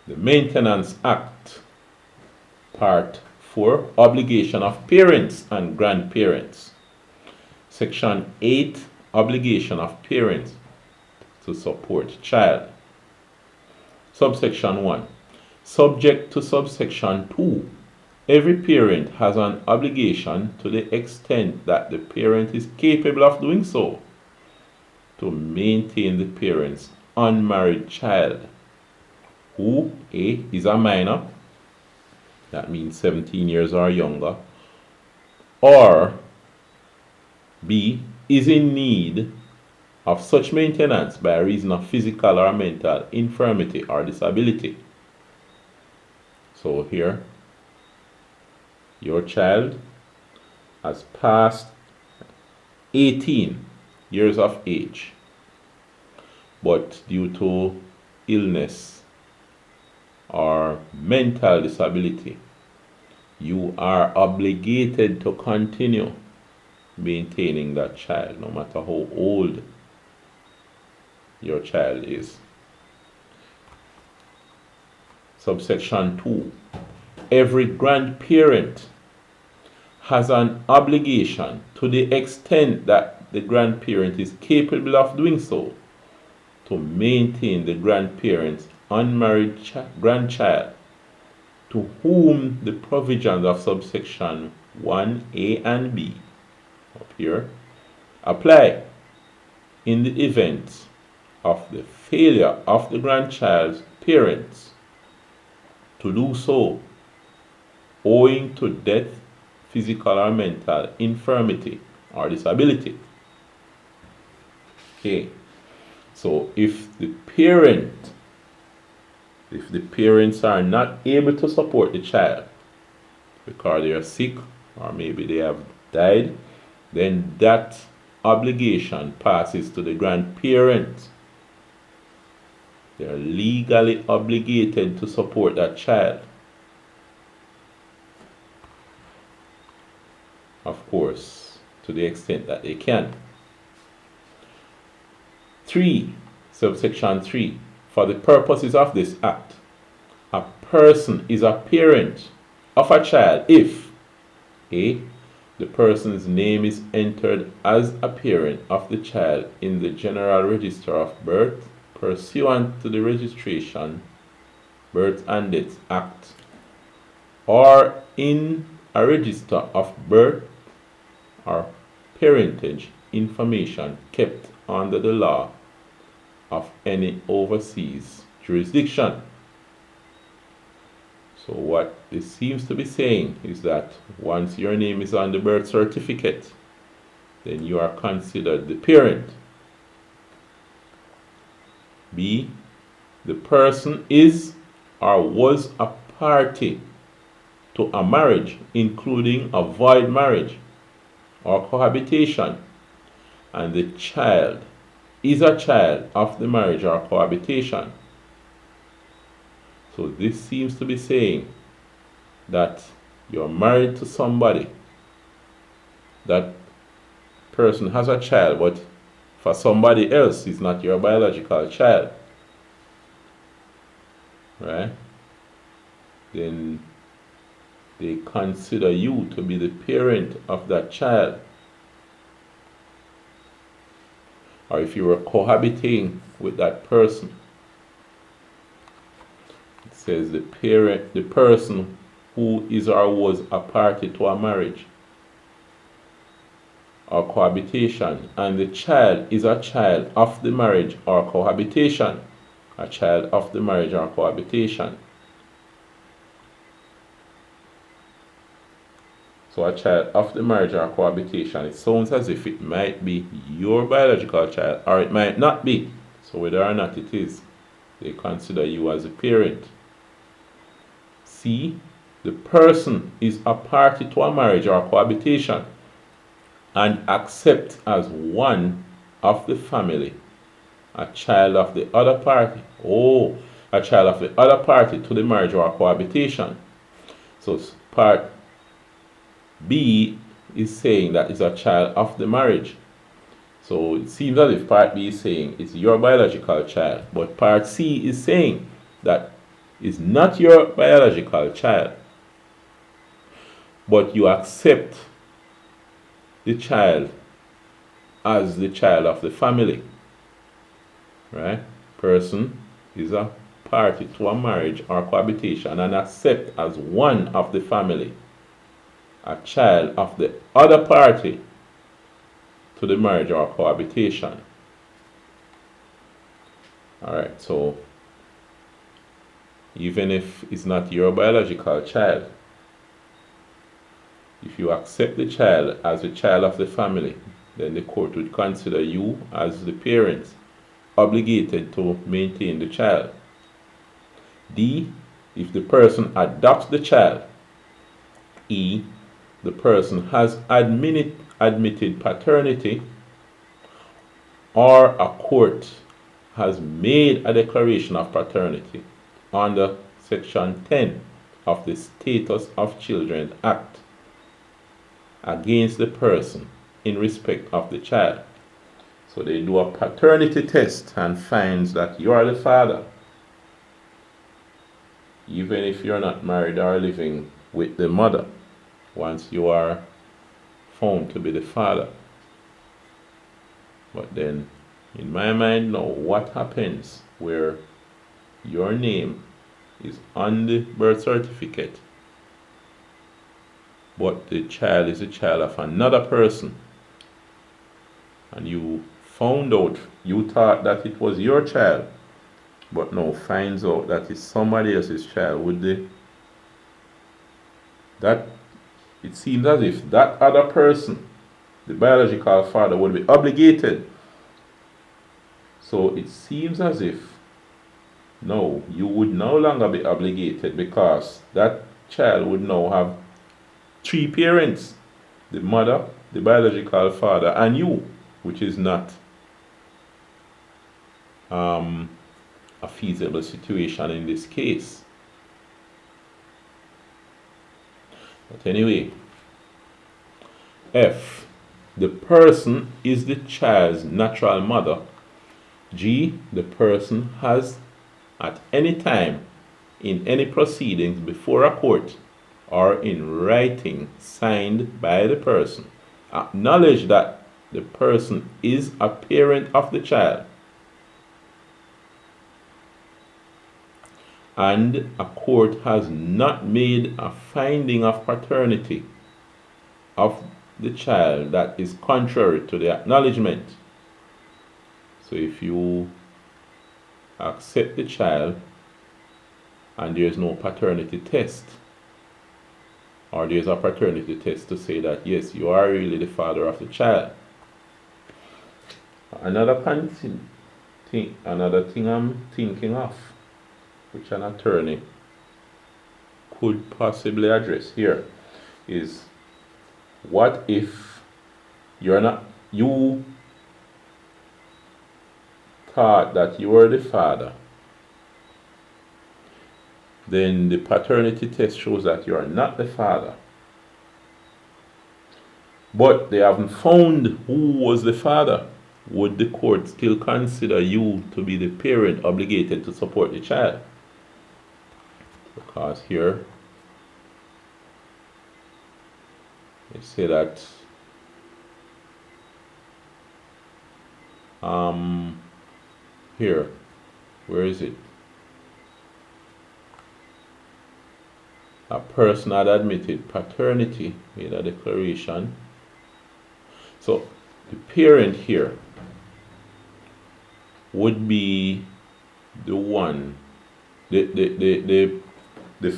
The Maintenance Act, Part 4, Obligation of Parents and Grandparents. Section 8, Obligation of Parents to support child. Subsection 1. Subject to subsection 2. Every parent has an obligation to the extent that the parent is capable of doing so to maintain the parent's unmarried child who A is a minor, that means 17 years or younger, or B is in need of such maintenance by reason of physical or mental infirmity or disability. So here, your child has passed 18 years of age, but due to illness or mental disability, you are obligated to continue maintaining that child no matter how old your child is. Subsection 2. Every grandparent has an obligation to the extent that the grandparent is capable of doing so to maintain the grandparent's unmarried grandchild to whom the provisions of subsection 1A and B up here apply in the event of the failure of the grandchild's parents to do so owing to death, physical or mental infirmity or disability. Okay, so if the parents are not able to support the child because they are sick or maybe they have died, then that obligation passes to the grandparents. They are legally obligated to support that child. Of course, to the extent that they can. 3. Subsection 3. For the purposes of this act, a person is a parent of a child if A. The person's name is entered as a parent of the child in the General Register of Birth pursuant to the Registration, Birth and Death Act, or in a register of birth or parentage information kept under the law of any overseas jurisdiction. So what this seems to be saying is that once your name is on the birth certificate, then you are considered the parent. B. The person is or was a party to a marriage, including a void marriage or cohabitation, and the child is a child of the marriage or cohabitation. So this seems to be saying that you're married to somebody, that person has a child, but for somebody else is not your biological child, right? Then they consider you to be the parent of that child. Or if you were cohabiting with that person, it says the person who is or was a party to a marriage or cohabitation, and the child is a child of the marriage or cohabitation, a child of the marriage or cohabitation. So a child of the marriage or cohabitation, it sounds as if it might be your biological child or it might not be. So whether or not it is, they consider you as a parent. C. The person is a party to a marriage or cohabitation and accept as one of the family a child of the other party. A child of the other party to the marriage or cohabitation. So part B is saying that it's a child of the marriage. So it seems as if part B is saying it's your biological child, but part C is saying that is not your biological child, but you accept the child as the child of the family, right? Person is a party to a marriage or cohabitation and accept as one of the family a child of the other party to the marriage or cohabitation. Alright, so even if it's not your biological child, if you accept the child as a child of the family, then the court would consider you as the parents obligated to maintain the child. D, if the person adopts the child. E, the person has admitted paternity, or a court has made a declaration of paternity under Section 10 of the Status of Children Act against the person in respect of the child. So they do a paternity test and finds that you are the father, even if you're not married or living with the mother, once you are found to be the father. But then, in my mind now, what happens where your name is on the birth certificate, but the child is a child of another person, and you found out, you thought that it was your child, but now finds out that it's somebody else's child, it seems as if that other person, the biological father, would be obligated. So it seems as if no, you would no longer be obligated, because that child would now have three parents: the mother, the biological father, and you, which is not a feasible situation in this case. But anyway, F, the person is the child's natural mother. G, the person has at any time in any proceedings before a court or in writing signed by the person acknowledge that the person is a parent of the child, and a court has not made a finding of paternity of the child that is contrary to the acknowledgement. So if you accept the child and there's no paternity test, or there's a paternity test to say that yes, you are really the father of the child. Another thing I'm thinking of, which an attorney could possibly address here, is what if you thought that you were the father, then the paternity test shows that you are not the father, but they haven't found who was the father. Would the court still consider you to be the parent obligated to support the child? Because here they say that here, where is it? A person had admitted paternity, made a declaration. So the parent here would be the one, the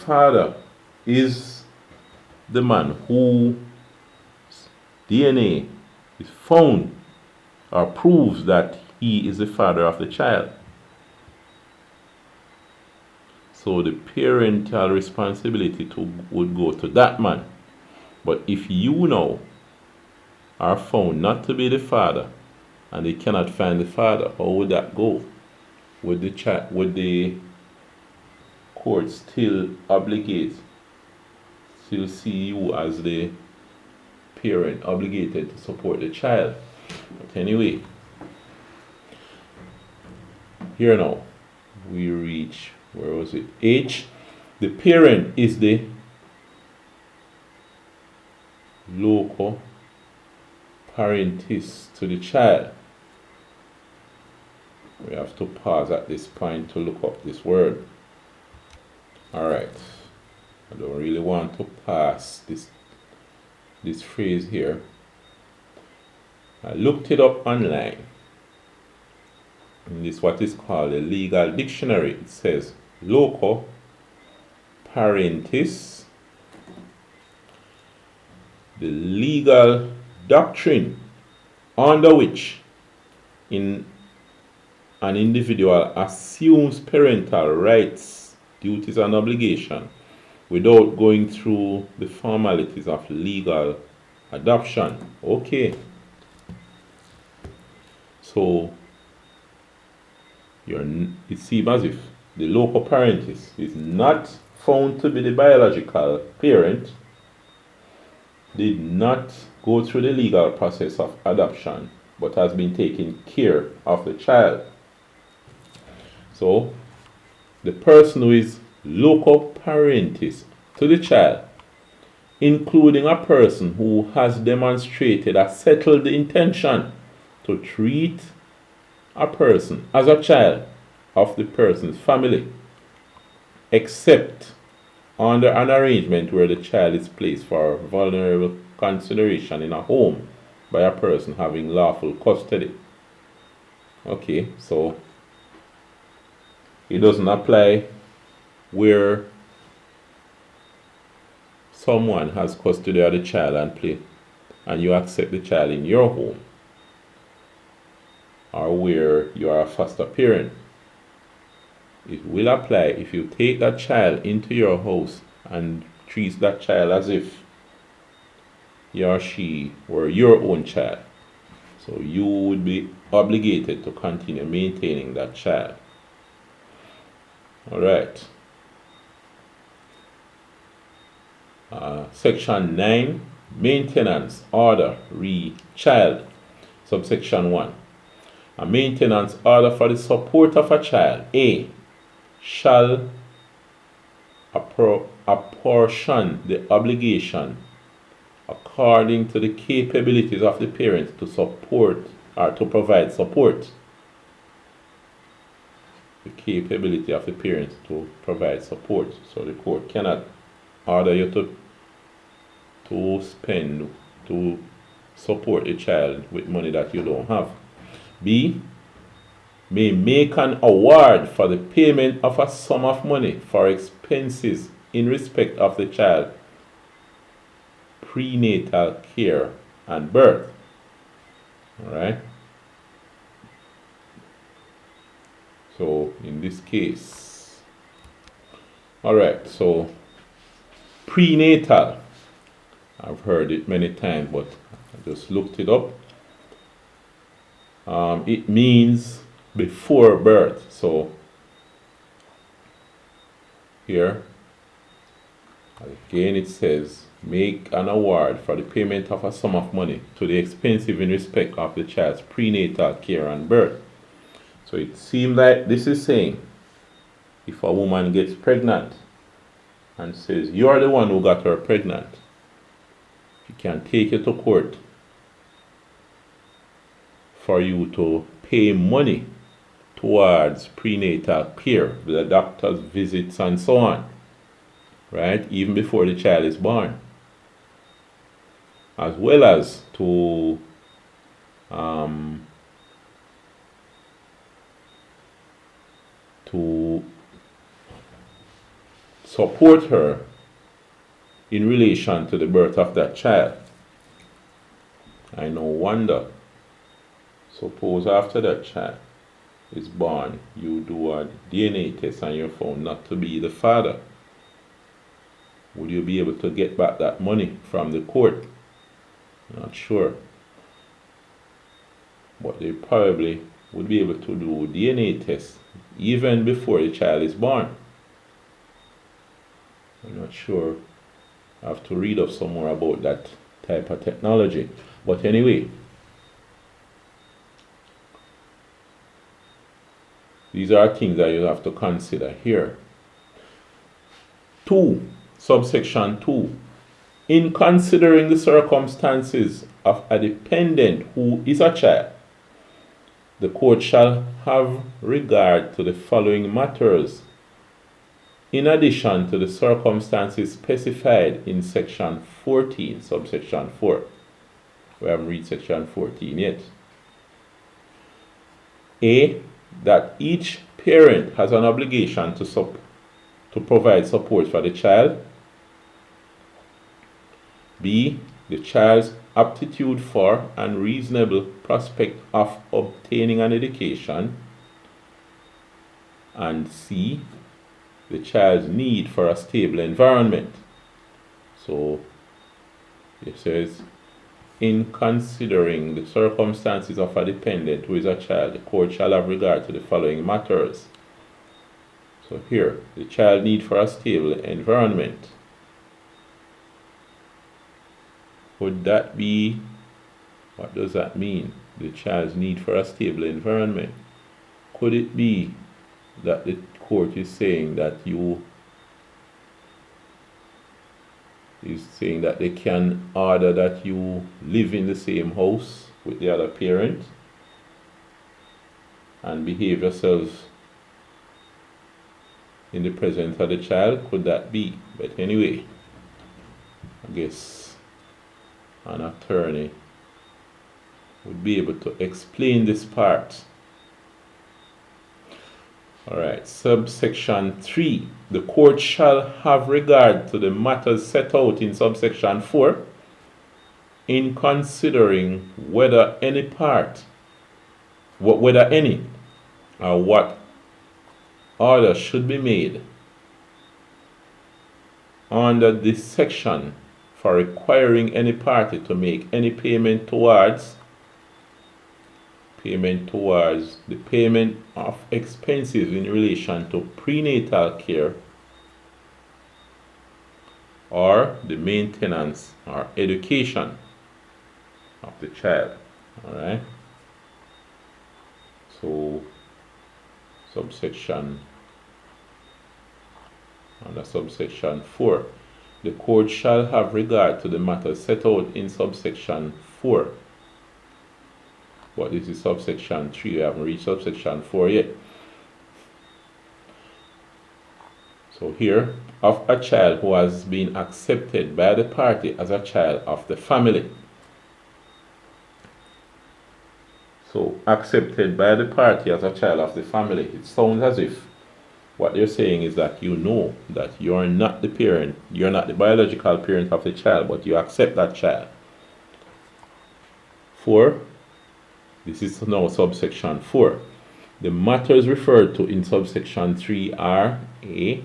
father is the man whose DNA is found or proves that he is the father of the child. So the parental responsibility would go to that man. But if you now are found not to be the father and they cannot find the father, how would that go? Would the court still see you as the parent obligated to support the child? But anyway, here now we reach where was it? H. The parent is the loco parentis to the child. We have to pause at this point to look up this word. Alright. I don't really want to pass this phrase here. I looked it up online. And this is what is called a legal dictionary. It says loco parentis, the legal doctrine under which an individual assumes parental rights, duties, and obligations without going through the formalities of legal adoption. Okay. So it seems as if the loco parentis is not found to be the biological parent, did not go through the legal process of adoption, but has been taking care of the child. So the person who is loco parentis to the child, including a person who has demonstrated a settled intention to treat a person as a child of the person's family, except under an arrangement where the child is placed for vulnerable consideration in a home by a person having lawful custody. Okay, so it doesn't apply where someone has custody of the child and you accept the child in your home, or where you are a foster parent. It will apply if you take that child into your house and treat that child as if he or she were your own child. So you would be obligated to continue maintaining that child. Alright. Section 9, maintenance order re child. Subsection 1. A maintenance order for the support of a child, A, shall apportion the obligation according to the capabilities of the parent to support or to provide support. The capability of the parent to provide support. So the court cannot order you to spend to support a child with money that you don't have. B, may make an award for the payment of a sum of money for expenses in respect of the child prenatal care and birth. Alright. So in this case, alright, so prenatal, I've heard it many times, but I just looked it up. It means before birth. So here again it says make an award for the payment of a sum of money to the expenses in respect of the child's prenatal care and birth. So it seems like this is saying if a woman gets pregnant and says you're the one who got her pregnant, she can take you to court for you to pay money towards prenatal care, the doctor's visits and so on, right, even before the child is born, as well as to support her in relation to the birth of that child. I no wonder. Suppose after that child is born, you do a DNA test and you're found not to be the father. Would you be able to get back that money from the court? Not sure. But they probably would be able to do DNA tests even before the child is born. I'm not sure. I have to read up some more about that type of technology. But anyway, these are things that you have to consider here. 2, subsection 2. In considering the circumstances of a dependent who is a child, the court shall have regard to the following matters, in addition to the circumstances specified in section 14, subsection 4. We haven't read section 14 yet. A, that each parent has an obligation to provide support for the child. B, the child's aptitude for and reasonable prospect of obtaining an education. And C, the child's need for a stable environment. So it says, in considering the circumstances of a dependent who is a child, the court shall have regard to the following matters. So here, the child need for a stable environment. Would that be, what does that mean? The child's need for a stable environment. Could it be that the court is saying that they can order that you live in the same house with the other parent and behave yourselves in the presence of the child? Could that be? But anyway, I guess an attorney would be able to explain this part. Alright, subsection 3. The court shall have regard to the matters set out in subsection 4 in considering whether any or what order should be made under this section for requiring any party to make any payment towards the payment of expenses in relation to prenatal care or the maintenance or education of the child. Alright, so under subsection 4, the court shall have regard to the matter set out in subsection 4. But this is subsection 3. We haven't reached subsection 4 yet. So here, of a child who has been accepted by the party as a child of the family. So, accepted by the party as a child of the family. It sounds as if what they're saying is that you know that you're not the parent, you're not the biological parent of the child, but you accept that child. 4. This is now subsection 4. The matters referred to in subsection 3 are A,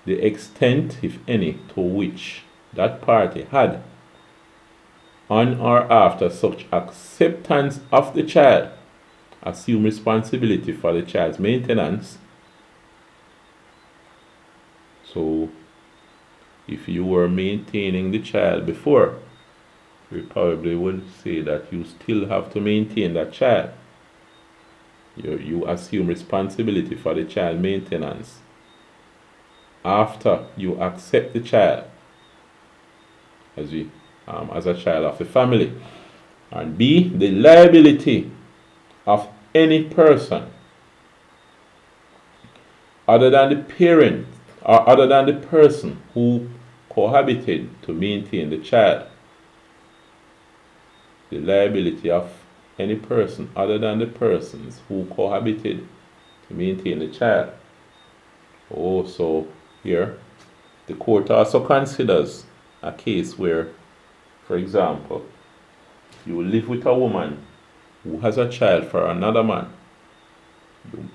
the extent, if any, to which that party had, on or after such acceptance of the child, assume responsibility for the child's maintenance. So, if you were maintaining the child before, we probably would say that you still have to maintain that child. You assume responsibility for the child maintenance after you accept the child as a child of the family. And B, the liability of any person other than the parent or other than the person who cohabited to maintain the child. The liability of any person other than the persons who cohabited to maintain the child. Also here, the court also considers a case where, for example, you live with a woman who has a child for another man.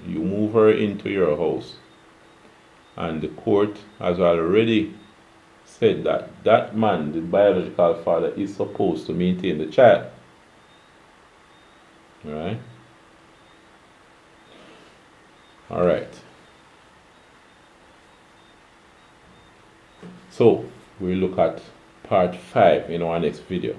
You move her into your house, and the court has already said that that man, the biological father, is supposed to maintain the child. Right? Alright. So, we'll look at part 5 in our next video.